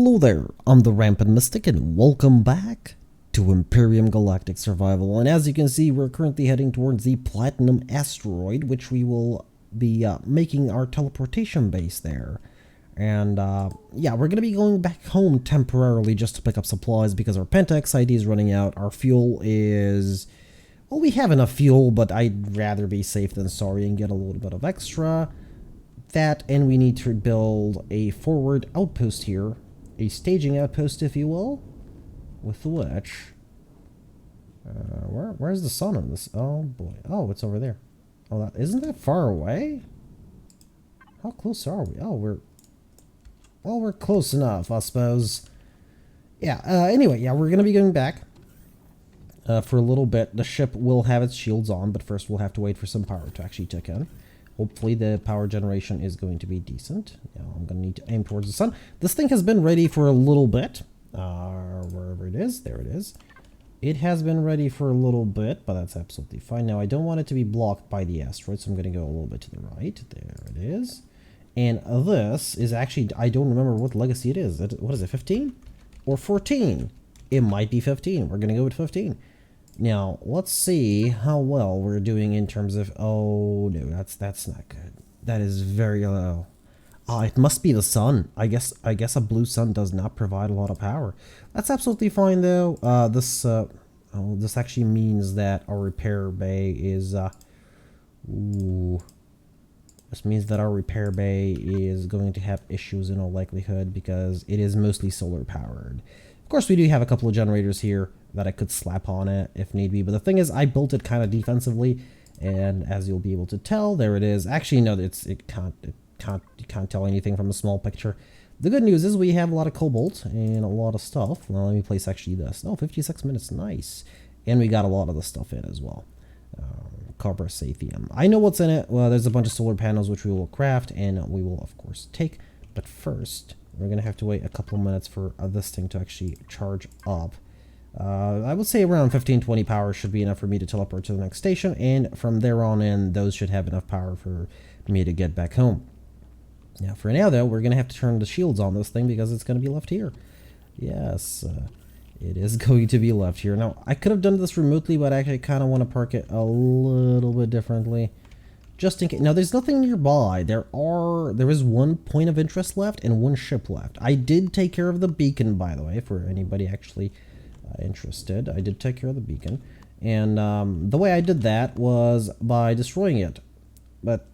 Hello there, I'm the Rampant Mystic and welcome back to Empyrion Galactic Survival. And as you can see, we're currently heading towards the Platinum Asteroid, which we will be making our teleportation base there. And yeah, we're going to be going back home temporarily just to pick up supplies because our Pentax ID is running out. Our fuel is... well, we have enough fuel, but I'd rather be safe than sorry and get a little bit of extra. That, and we need to build a forward outpost here, a staging outpost, if you will, with which, where's the sun on this? Oh boy, oh, it's over there. Oh, isn't that far away? How close are we? Oh, we're close enough, I suppose. Yeah. Anyway, yeah, we're gonna be going back for a little bit. The ship will have its shields on, but first we'll have to wait for some power to actually tick in. Hopefully the power generation is going to be decent. Yeah, I'm going to need to aim towards the sun. This thing has been ready for a little bit. Wherever it is, there it is. It has been ready for a little bit, but that's absolutely fine. Now, I don't want it to be blocked by the asteroid, so I'm going to go a little bit to the right. There it is. And this is actually, I don't remember what legacy it is. What is it, 15? Or 14? It might be 15. We're going to go with 15. Now, let's see how well we're doing in terms of... oh, no, that's not good. That is very low. Oh, it must be the sun. I guess a blue sun does not provide a lot of power. That's absolutely fine, though. This actually means that our repair bay is... ooh. This means that our repair bay is going to have issues in all likelihood because it is mostly solar powered. Of course, we do have a couple of generators here that I could slap on it if need be. But the thing is, I built it kind of defensively, and as you'll be able to tell, there it is. Actually, no, you can't tell anything from a small picture. The good news is we have a lot of cobalt and a lot of stuff. Well, let me place actually this. Oh, 56 minutes, nice. And we got a lot of the stuff in as well. Copper Sathium. I know what's in it. Well, there's a bunch of solar panels which we will craft, and we will, of course, take. But first, we're going to have to wait a couple of minutes for this thing to actually charge up. I would say around 15-20 power should be enough for me to teleport to the next station, and from there on in, those should have enough power for me to get back home. Now, for now, though, we're going to have to turn the shields on this thing because it's going to be left here. Yes, it is going to be left here. Now, I could have done this remotely, but I actually kind of want to park it a little bit differently. Just in case. Now, there's nothing nearby. There is one point of interest left and one ship left. I did take care of the beacon, by the way, for anybody actually interested. I did take care of the beacon. And the way I did that was by destroying it. But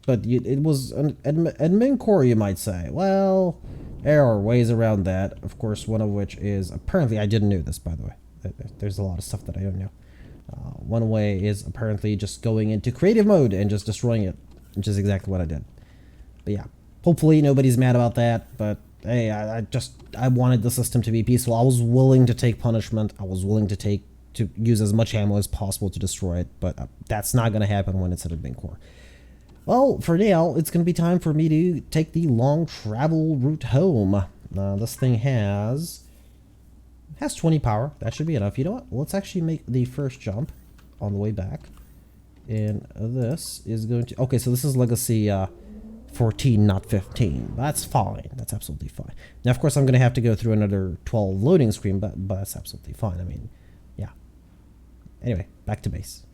it was an admin core, you might say. Well, there are ways around that. Of course, one of which is, apparently, I didn't know this, by the way. There's a lot of stuff that I don't know. One way is apparently just going into creative mode and just destroying it, which is exactly what I did. But yeah, hopefully nobody's mad about that, but hey, I wanted the system to be peaceful. I was willing to take punishment. I was willing to use as much ammo as possible to destroy it, but that's not going to happen when it's at a big core. Well, for now, it's going to be time for me to take the long travel route home. This thing has 20 power. That should be enough. You know what? Let's actually make the first jump on the way back. And this is going to... okay, so this is Legacy 14, not 15. That's fine. That's absolutely fine. Now, of course, I'm going to have to go through another 12 loading screen, but that's absolutely fine. I mean, yeah. Anyway, back to base.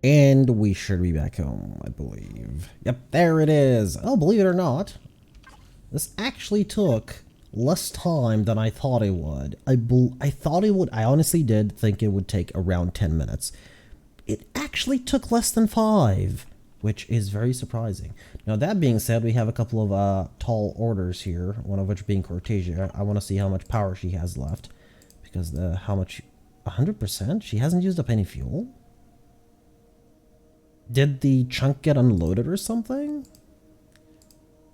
And we should be back home, I believe. Yep, there it is. Oh, believe it or not, this actually took less time than I thought it would. I thought it would. I honestly did think it would take around 10 minutes. It actually took less than 5, which is very surprising. Now, that being said, we have a couple of tall orders here, one of which being Cortasia. I want to see how much power she has left, because how much... 100%? She hasn't used up any fuel? Did the chunk get unloaded or something?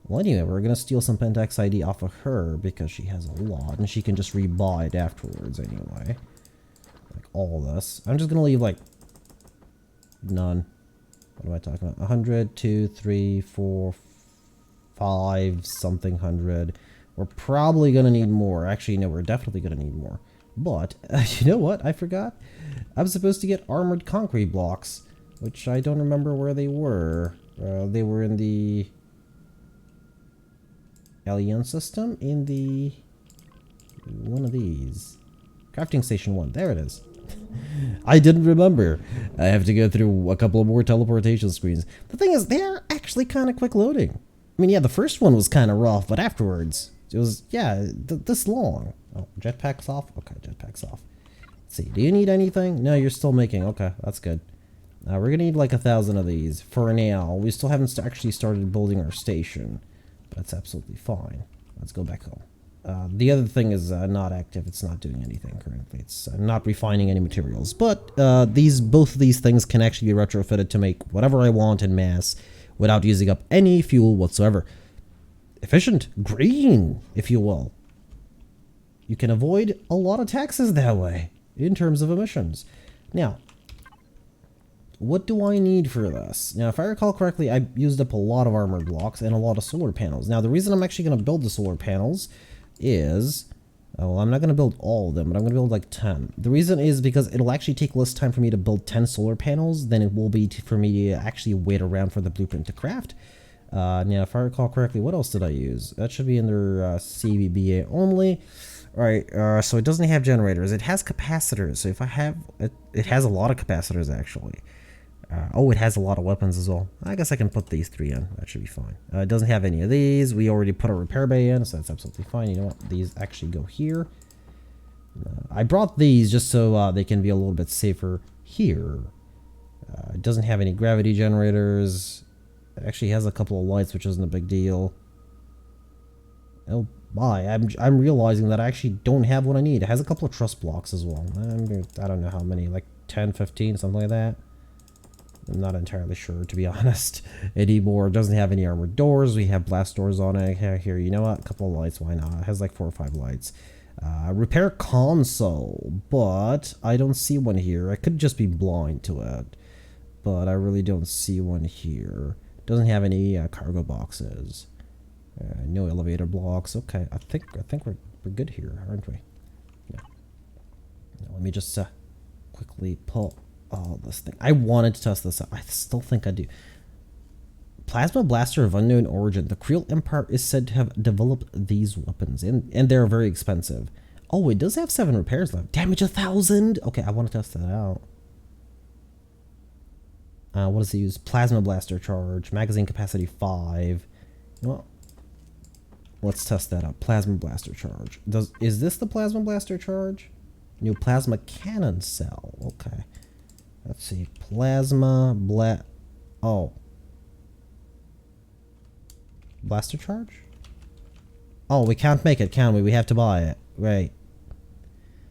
Well, anyway, we're going to steal some Pentax ID off of her because she has a lot, and she can just rebuy it afterwards anyway. Like all this. I'm just going to leave, like, none. What am I talking about? 100, 2, 3, 4, 5, something hundred. We're probably going to need more. Actually, no, we're definitely going to need more. But, you know what? I forgot. I'm supposed to get armored concrete blocks, which I don't remember where they were. They were in the Eleon system, in the... one of these. Crafting station 1. There it is. I didn't remember. I have to go through a couple of more teleportation screens. The thing is, they're actually kind of quick loading. I mean, yeah, the first one was kind of rough, but afterwards, it was, yeah, this long. Oh, jetpack's off? Okay, jetpack's off. Let's see, do you need anything? No, you're still making. Okay, that's good. We're gonna need like 1,000 of these for now. We still haven't actually started building our station, but that's absolutely fine. Let's go back home. The other thing is not active. It's not doing anything currently. It's not refining any materials. But both of these things can actually be retrofitted to make whatever I want in mass without using up any fuel whatsoever. Efficient, green, if you will. You can avoid a lot of taxes that way in terms of emissions. Now, what do I need for this? Now, if I recall correctly, I used up a lot of armored blocks and a lot of solar panels. Now, the reason I'm actually going to build the solar panels is, well, I'm not going to build all of them, but I'm going to build like 10. The reason is because it'll actually take less time for me to build 10 solar panels than it will be for me to actually wait around for the blueprint to craft. Now, if I recall correctly, what else did I use? That should be under CBBA only. Alright, so it doesn't have generators. It has capacitors. So if I have... It has a lot of capacitors, actually. Oh, it has a lot of weapons as well. I guess I can put these 3 in. That should be fine. It doesn't have any of these. We already put a repair bay in, so that's absolutely fine. You know what? These actually go here. I brought these just so they can be a little bit safer here. It doesn't have any gravity generators. It actually has a couple of lights, which isn't a big deal. Oh, my. I'm realizing that I actually don't have what I need. It has a couple of truss blocks as well. I don't know how many, like 10, 15, something like that. I'm not entirely sure, to be honest, anymore. It doesn't have any armored doors. We have blast doors on it. Here, you know what? A couple of lights. Why not? It has like 4 or 5 lights. Repair console, but I don't see one here. I could just be blind to it, but I really don't see one here. Doesn't have any cargo boxes. No elevator blocks. Okay, I think we're good here, aren't we? Yeah. Now, let me just quickly pull. Oh, this thing. I wanted to test this out. I still think I do. Plasma blaster of unknown origin. The Creel Empire is said to have developed these weapons, and they're very expensive. Oh, it does have 7 repairs left. Damage 1,000. Okay, I want to test that out. What does it use? Plasma blaster charge. Magazine capacity 5. Well, let's test that out. Plasma blaster charge. Is this the plasma blaster charge? New plasma cannon cell. Okay. Let's see. Plasma oh. Blaster charge? Oh, we can't make it, can we? We have to buy it. Right.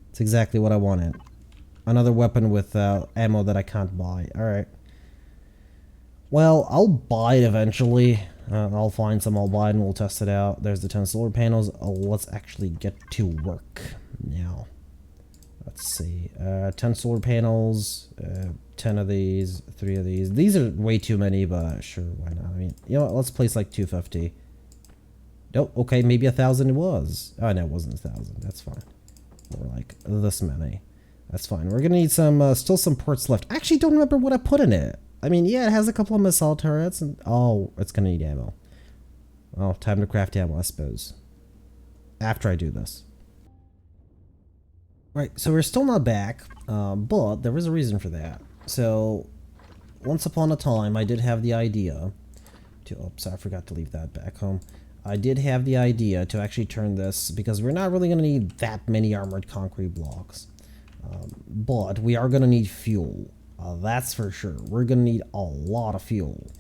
It's exactly what I wanted. Another weapon with ammo that I can't buy. Alright. Well, I'll buy it eventually. I'll find some, I'll buy it, and we'll test it out. There's the 10 solar panels. Let's actually get to work now. Let's see. 10 solar panels, 10 of these, 3 of these. These are way too many, but sure, why not? I mean, you know what? Let's place like 250. Oh, okay, maybe 1,000 it was. Oh, no, it wasn't 1,000. That's fine. More like this many. That's fine. We're gonna need some, still some parts left. I actually don't remember what I put in it. I mean, yeah, it has a couple of missile turrets, and oh, it's gonna need ammo. Well, time to craft ammo, I suppose. After I do this. Right, so we're still not back, but there was a reason for that. So, once upon a time, I did have the idea to... Oops, I forgot to leave that back home. I did have the idea to actually turn this, because we're not really going to need that many armored concrete blocks. But we are going to need fuel. That's for sure. We're going to need a lot of fuel.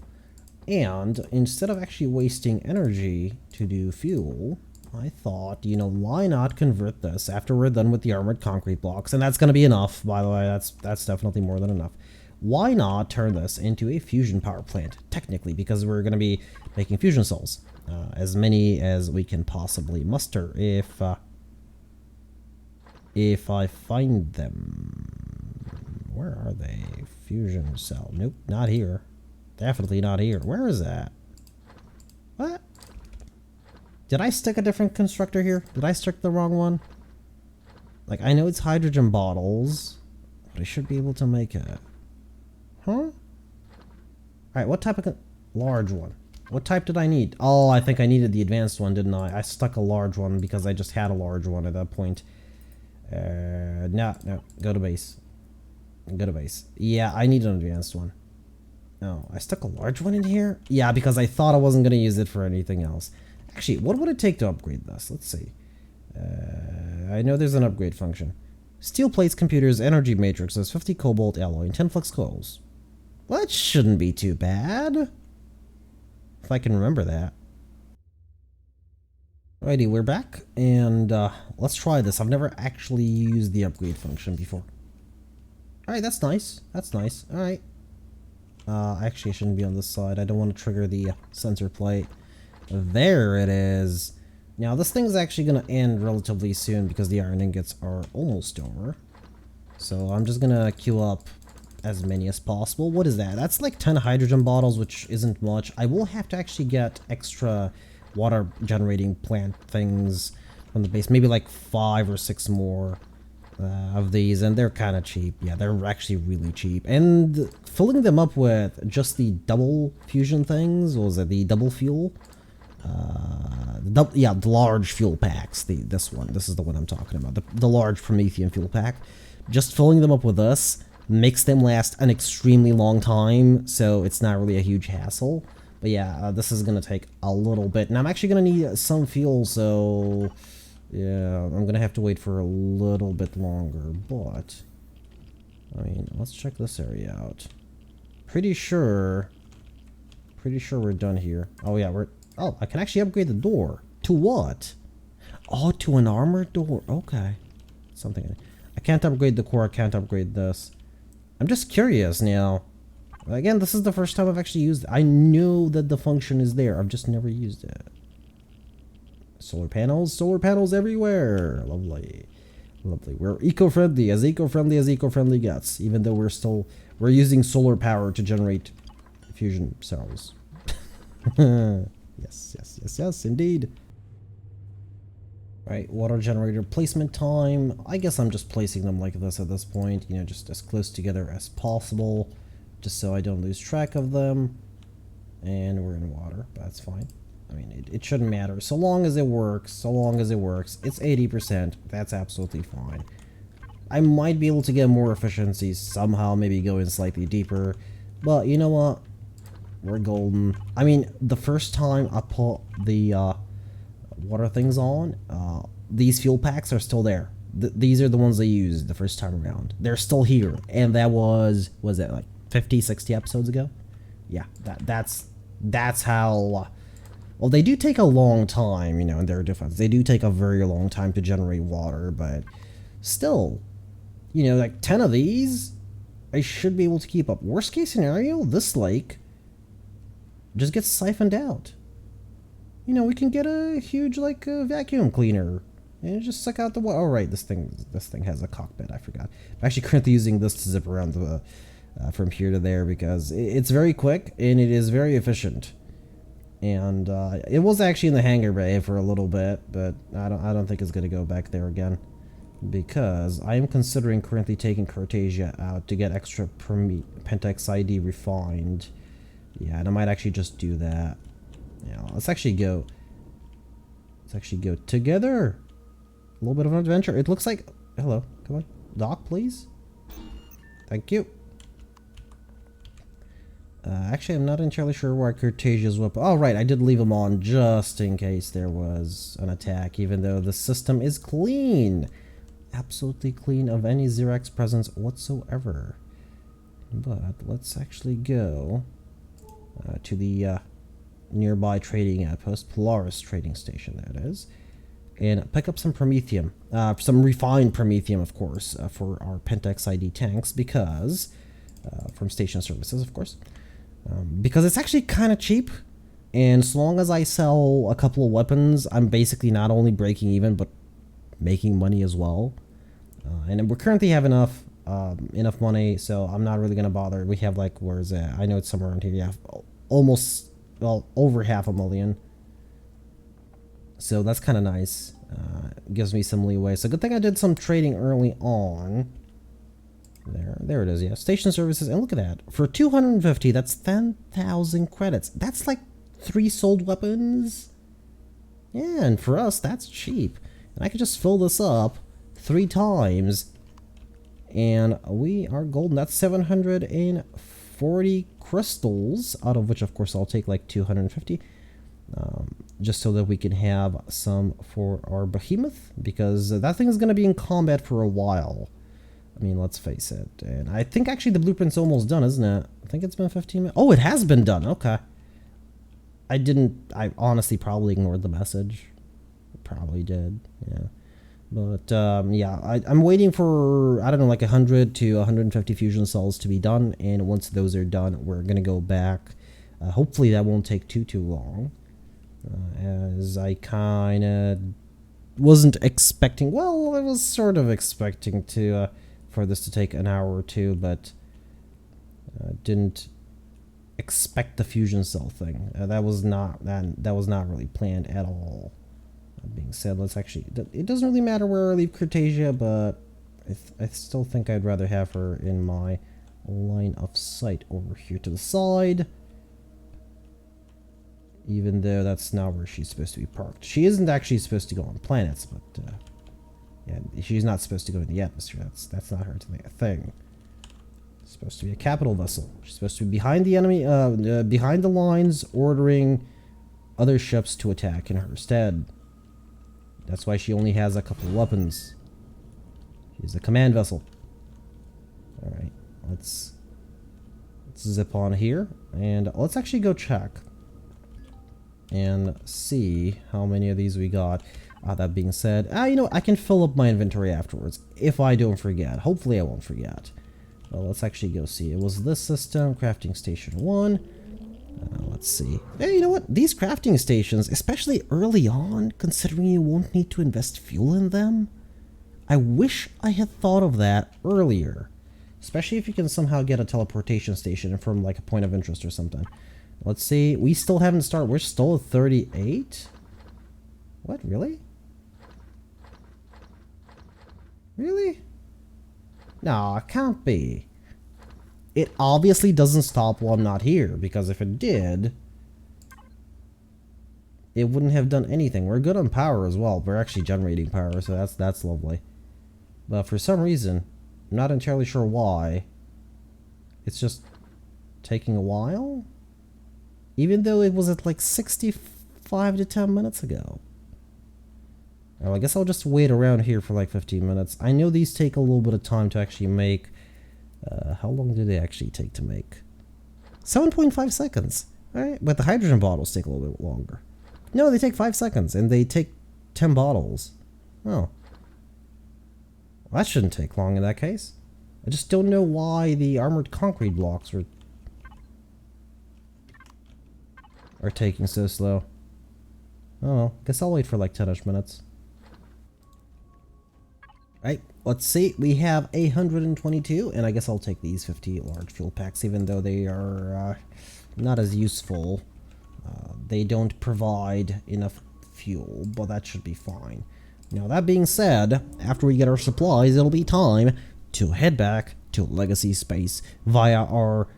And instead of actually wasting energy to do fuel... I thought, you know, why not convert this after we're done with the armored concrete blocks? And that's going to be enough, by the way. That's definitely more than enough. Why not turn this into a fusion power plant, technically, because we're going to be making fusion cells. As many as we can possibly muster if I find them. Where are they? Fusion cell. Nope, not here. Definitely not here. Where is that? What? Did I stick a different constructor here? Did I stick the wrong one? Like, I know it's hydrogen bottles, but I should be able to make it. Huh? Alright, what type of... large one. What type did I need? Oh, I think I needed the advanced one, didn't I? I stuck a large one because I just had a large one at that point. No, go to base. Go to base. Yeah, I need an advanced one. No, I stuck a large one in here? Yeah, because I thought I wasn't going to use it for anything else. Actually, what would it take to upgrade this? Let's see. I know there's an upgrade function. Steel plates, computers, energy matrixes, 50 cobalt alloy, and 10 flux coils. Well, that shouldn't be too bad. If I can remember that. Alrighty, we're back, and let's try this. I've never actually used the upgrade function before. Alright, that's nice. That's nice. Alright. Actually, I shouldn't be on this side. I don't want to trigger the sensor plate. There it is. Now, this thing's actually going to end relatively soon because the iron ingots are almost over. So I'm just going to queue up as many as possible. What is that? That's like 10 hydrogen bottles, which isn't much. I will have to actually get extra water generating plant things from the base. Maybe like 5 or 6 more of these, and they're kind of cheap. Yeah, they're actually really cheap. And filling them up with just the double fusion things, or was it the double fuel? Yeah, the large fuel packs. This is the one I'm talking about. The large Promethean fuel pack. Just filling them up with this makes them last an extremely long time, so it's not really a huge hassle. But yeah, this is gonna take a little bit, and I'm actually gonna need some fuel, so yeah, I'm gonna have to wait for a little bit longer. But I mean, let's check this area out. Pretty sure we're done here. Oh yeah, oh, I can actually upgrade the door. To what? Oh, to an armored door. Okay. Something. I can't upgrade the core. I can't upgrade this. I'm just curious now. Again, this is the first time I've actually used it. I knew that the function is there. I've just never used it. Solar panels everywhere. Lovely. Lovely. We're eco-friendly as eco-friendly gets. Even though we're using solar power to generate fusion cells. Yes, indeed. Right, water generator placement time. I guess I'm just placing them like this at this point, you know, just as close together as possible, just so I don't lose track of them. And we're in water, but that's fine. I mean, it shouldn't matter. So long as it works, it's 80%, that's absolutely fine. I might be able to get more efficiency somehow, maybe going slightly deeper, but you know what? We're golden. I mean, the first time I put the water things on, these fuel packs are still there. These are the ones I used the first time around. They're still here, and that was that like 50, 60 episodes ago? Yeah, that's how. Well, they do take a long time, you know, in their defense. They do take a very long time to generate water, but still, you know, like 10 of these, I should be able to keep up. Worst case scenario, this lake just gets siphoned out. You know, we can get a huge, like, vacuum cleaner and just suck out the water. Oh, right, this thing has a cockpit. I forgot. I'm actually currently using this to zip around the from here to there because it's very quick and it is very efficient. And it was actually in the hangar bay for a little bit, but I don't think it's gonna go back there again because I am considering currently taking Cartesia out to get extra Pentax ID refined. Yeah, and I might actually just do that. Yeah, let's actually go together. A little bit of an adventure. It looks like, hello, come on, dock, please. Thank you. Actually, I'm not entirely sure where Cartesia's weapon. Oh, right, I did leave them on just in case there was an attack, even though the system is clean. Absolutely clean of any Xerax presence whatsoever. But let's actually go to the nearby trading outpost, Polaris trading station, that is, and pick up some Promethium, some refined Promethium, of course, for our Pentax ID tanks, because from station services, of course. Because it's actually kind of cheap, and as long as I sell a couple of weapons, I'm basically not only breaking even, but making money as well. And we currently have enough money, so I'm not really going to bother. We have, like, where is it? I know it's somewhere around here. Yeah, almost, well, over $500,000. So that's kind of nice. Gives me some leeway. So good thing I did some trading early on. There it is, yeah. Station services, and look at that. For 250, that's 10,000 credits. That's like 3 sold weapons. Yeah, and for us, that's cheap. And I could just fill this up 3 times, and we are golden. That's 740 crystals, out of which, of course, I'll take like 250. Just so that we can have some for our behemoth, because that thing is going to be in combat for a while. I mean, let's face it. And I think actually the blueprint's almost done, isn't it? I think it's been 15 minutes. Oh, it has been done. Okay. I honestly probably ignored the message. Probably did. Yeah. But, yeah, I'm waiting for, I don't know, like 100 to 150 fusion cells to be done. And once those are done, we're going to go back. Hopefully that won't take too long. As I kind of wasn't expecting. Well, I was sort of expecting to for this to take an hour or two, but didn't expect the fusion cell thing. That was not really planned at all. That being said, let's actually. It doesn't really matter where I leave Cretacia, but I still think I'd rather have her in my line of sight over here to the side. Even though that's not where she's supposed to be parked. She isn't actually supposed to go on planets, but yeah, she's not supposed to go in the atmosphere. That's not her thing. It's supposed to be a capital vessel. She's supposed to be behind the enemy, behind the lines, ordering other ships to attack in her stead. That's why she only has a couple of weapons. She's a command vessel. All right, let's zip on here, and let's actually go check and see how many of these we got. That being said, you know, I can fill up my inventory afterwards if I don't forget. Hopefully I won't forget. Well, let's actually go see. It was this system, crafting station 1. Let's see. Hey, you know what? These crafting stations, especially early on, considering you won't need to invest fuel in them, I wish I had thought of that earlier. Especially if you can somehow get a teleportation station from like a point of interest or something. Let's see. We still haven't started. We're still at 38? What? Really? Really? No, it can't be. It obviously doesn't stop while I'm not here, because if it did, it wouldn't have done anything. We're good on power as well. We're actually generating power, so that's lovely. But for some reason, I'm not entirely sure why, it's just taking a while? Even though it was at like 65 to 10 minutes ago. Well, I guess I'll just wait around here for like 15 minutes. I know these take a little bit of time to actually make. How long do they actually take to make? 7.5 seconds. Alright, but the hydrogen bottles take a little bit longer. No, they take 5 seconds, and they take 10 bottles. Oh. Well, that shouldn't take long in that case. I just don't know why the armored concrete blocks are taking so slow. Oh well, guess I'll wait for like 10ish minutes. Right, let's see. We have 122, and I guess I'll take these 50 large fuel packs, even though they are not as useful. They don't provide enough fuel, but that should be fine. Now, that being said, after we get our supplies, it'll be time to head back to Legacy Space via our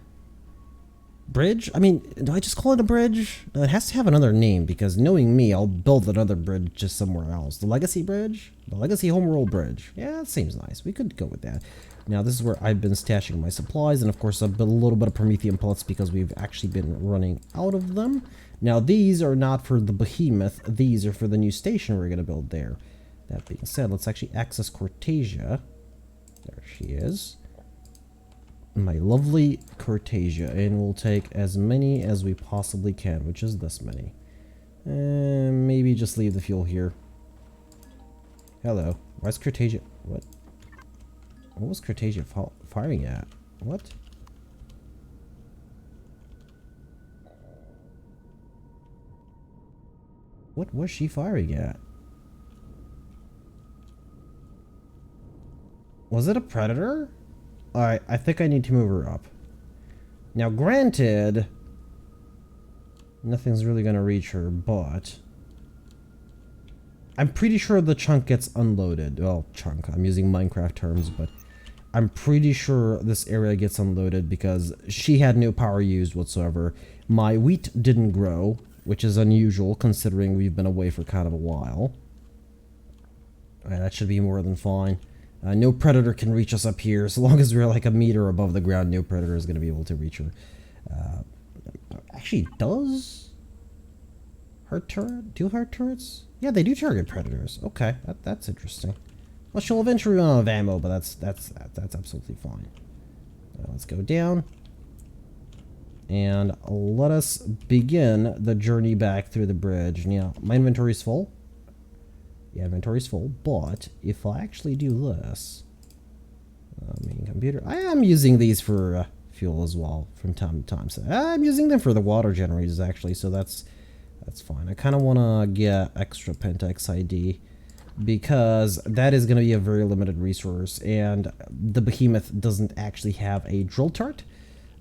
bridge? I mean, do I just call it a bridge? It has to have another name, because knowing me, I'll build another bridge just somewhere else. The Legacy Bridge? The Legacy Homeworld Bridge. Yeah, that seems nice. We could go with that. Now, this is where I've been stashing my supplies, and of course, a little bit of Promethean pellets, because we've actually been running out of them. Now, these are not for the behemoth. These are for the new station we're going to build there. That being said, let's actually access Cortasia. There she is. My lovely Cortasia, and we'll take as many as we possibly can, which is this many. And maybe just leave the fuel here. Hello. Why's Cortasia? What? What was Cortasia firing at? What? What was she firing at? Was it a predator? Alright, I think I need to move her up. Now, granted, nothing's really going to reach her, but I'm pretty sure the chunk gets unloaded. Well, chunk, I'm using Minecraft terms, but I'm pretty sure this area gets unloaded because she had no power used whatsoever. My wheat didn't grow, which is unusual considering we've been away for kind of a while. Alright, that should be more than fine. No predator can reach us up here. So long as we're like a meter above the ground, no predator is going to be able to reach her. Actually, does her turret do her turrets? Yeah, they do target predators. Okay, that's interesting. Well, she'll eventually run out of ammo, but that's absolutely fine. Let's go down. And let us begin the journey back through the bridge. Now, my inventory's full. Yeah, inventory's full, but if I actually do this, main computer, I am using these for fuel as well from time to time. So I'm using them for the water generators actually, so that's fine. I kind of want to get extra Pentax ID because that is going to be a very limited resource, and the behemoth doesn't actually have a drill turret,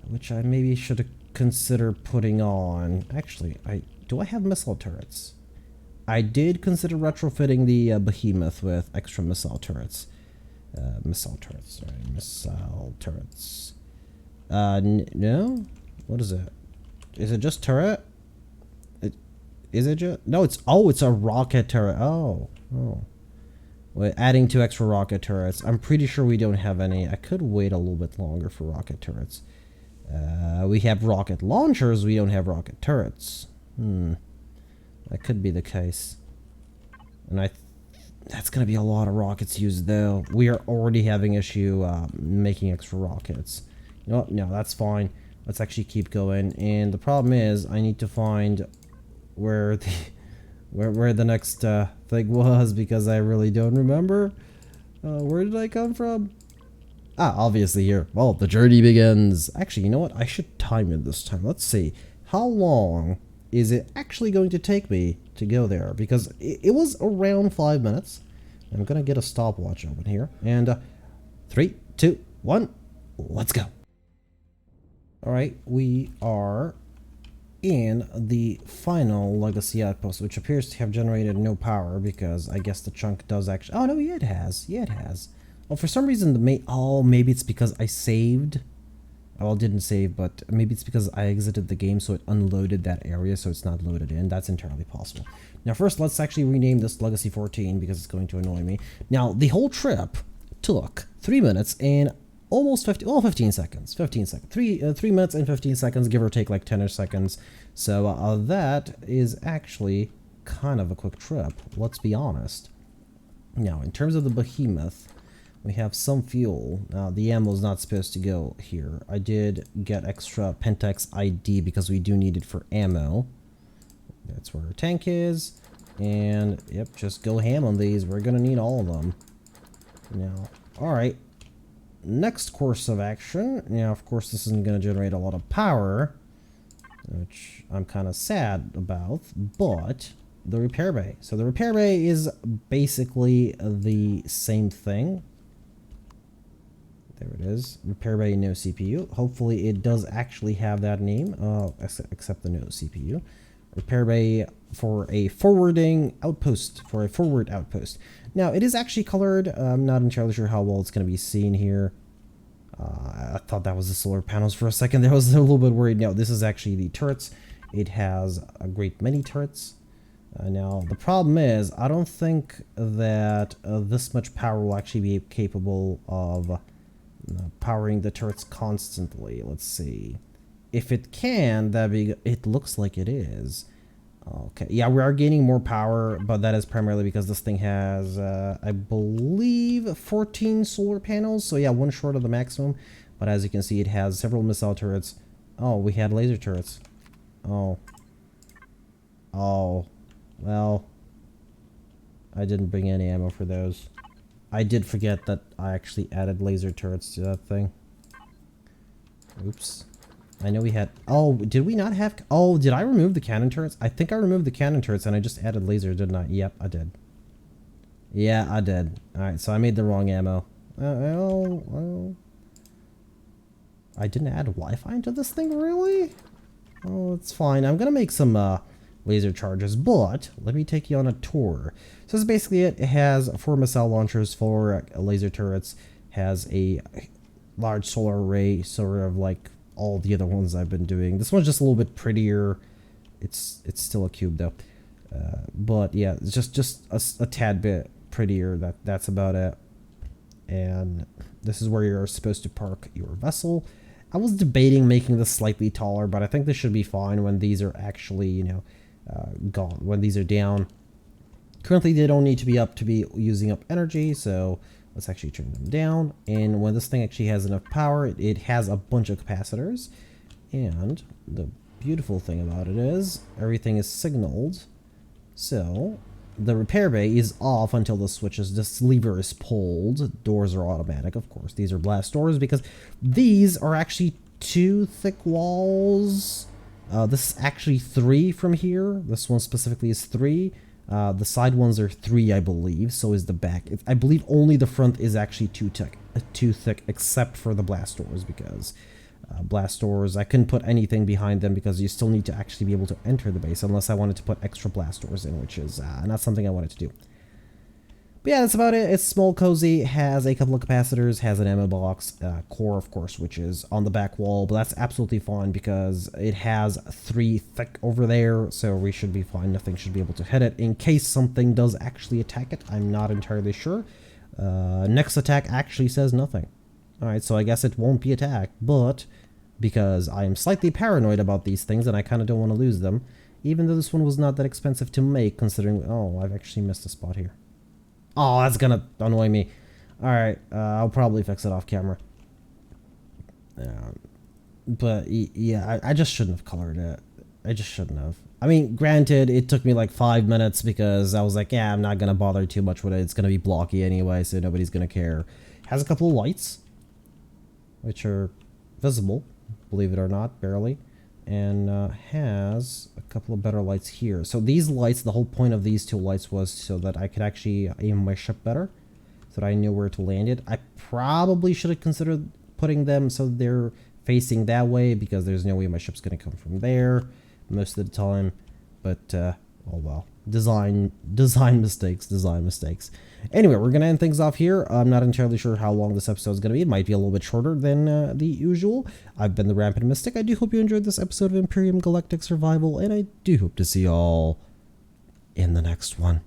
which I maybe should consider putting on. Actually, do I have missile turrets? I did consider retrofitting the behemoth with extra missile turrets. Missile turrets. No? What is it? Is it just turret? Is it just... No, it's a rocket turret. Oh. We're adding 2 extra rocket turrets. I'm pretty sure we don't have any. I could wait a little bit longer for rocket turrets. We have rocket launchers. We don't have rocket turrets. That could be the case. And that's going to be a lot of rockets used, though. We are already having issue making extra rockets. You know what? No, that's fine. Let's actually keep going. And the problem is, I need to find where the next thing was, because I really don't remember. Where did I come from? Ah, obviously here. Well, the journey begins. Actually, you know what? I should time it this time. Let's see. How long is it actually going to take me to go there? Because it was around 5 minutes. I'm gonna get a stopwatch open here. And 3, 2, 1, let's go. Alright, we are in the final legacy outpost, which appears to have generated no power because I guess the chunk does actually... Oh, no, yeah, it has. Yeah, it has. Well, for some reason, maybe it's because I saved... Well, it didn't save, but maybe it's because I exited the game, so it unloaded that area, so it's not loaded in. That's entirely possible. Now, first, let's actually rename this Legacy 14, because it's going to annoy me. Now, the whole trip took 3 minutes and almost 15 seconds. 15 seconds. 3 minutes and 15 seconds, give or take like 10 seconds. So that is actually kind of a quick trip, let's be honest. Now, in terms of the behemoth, we have some fuel. Now, the ammo is not supposed to go here. I did get extra Pentax ID because we do need it for ammo. That's where our tank is. And, yep, just go ham on these. We're going to need all of them. Now, alright. Next course of action. Now, of course, this isn't going to generate a lot of power, which I'm kind of sad about, but the repair bay. So the repair bay is basically the same thing. There it is. Repair bay, no CPU. Hopefully it does actually have that name, except the no CPU. Repair bay for a forwarding outpost, for a forward outpost. Now, it is actually colored. I'm not entirely sure how well it's going to be seen here. I thought that was the solar panels for a second. I was a little bit worried. No, this is actually the turrets. It has a great many turrets. Now, the problem is, I don't think that this much power will actually be capable of powering the turrets constantly. Let's see. If it can, it looks like it is. Okay, yeah, we are gaining more power, but that is primarily because this thing has, I believe, 14 solar panels. So yeah, one short of the maximum. But as you can see, it has several missile turrets. Oh, we had laser turrets. Oh. Well, I didn't bring any ammo for those. I did forget that I actually added laser turrets to that thing. Oops. I know we had... Oh, did we not have... Oh, did I remove the cannon turrets? I think I removed the cannon turrets and I just added lasers, didn't I? Yep, I did. Yeah, I did. Alright, so I made the wrong ammo. Well... I didn't add Wi-Fi into this thing, really? Oh, it's fine. I'm gonna make some laser charges. But let me take you on a tour. So that's basically it. It has 4 missile launchers, 4 laser turrets, has a large solar array, sort of like all the other ones I've been doing. This one's just a little bit prettier. It's still a cube though, but yeah, it's just a tad bit prettier. That's about it. And this is where you're supposed to park your vessel. I was debating making this slightly taller, but I think this should be fine when these are actually, you know, gone, when these are down. Currently, they don't need to be up to be using up energy, so let's actually turn them down. And when this thing actually has enough power, it has a bunch of capacitors. And the beautiful thing about it is everything is signaled. So the repair bay is off until this lever is pulled. Doors are automatic, of course. These are blast doors because these are actually 2 thick walls. This is actually 3 from here. This one specifically is 3. The side ones are 3, I believe. So is the back. I believe only the front is actually too thick, except for the blast doors, because blast doors, I couldn't put anything behind them because you still need to actually be able to enter the base, unless I wanted to put extra blast doors in, which is not something I wanted to do. But yeah, that's about it. It's small, cozy, has a couple of capacitors, has an ammo box, core, of course, which is on the back wall, but that's absolutely fine because it has 3 thick over there, so we should be fine. Nothing should be able to hit it in case something does actually attack it. I'm not entirely sure. Next attack actually says nothing. Alright, so I guess it won't be attacked, but because I am slightly paranoid about these things and I kind of don't want to lose them, even though this one was not that expensive to make, considering... Oh, I've actually missed a spot here. Oh, that's gonna annoy me. Alright, I'll probably fix it off camera. But yeah, I just shouldn't have colored it. I just shouldn't have. I mean, granted, it took me like 5 minutes because I was like, yeah, I'm not gonna bother too much with it. It's gonna be blocky anyway, so nobody's gonna care. Has a couple of lights, which are visible, believe it or not, barely, and has a couple of better lights here. So these lights, the whole point of these 2 lights was so that I could actually aim my ship better, so that I knew where to land it. I probably should have considered putting them so they're facing that way, because there's no way my ship's going to come from there most of the time, but oh well. Design mistakes. Anyway, we're going to end things off here. I'm not entirely sure how long this episode is going to be. It might be a little bit shorter than the usual. I've been the Rampant Mystic. I do hope you enjoyed this episode of Empyrion Galactic Survival, and I do hope to see y'all in the next one.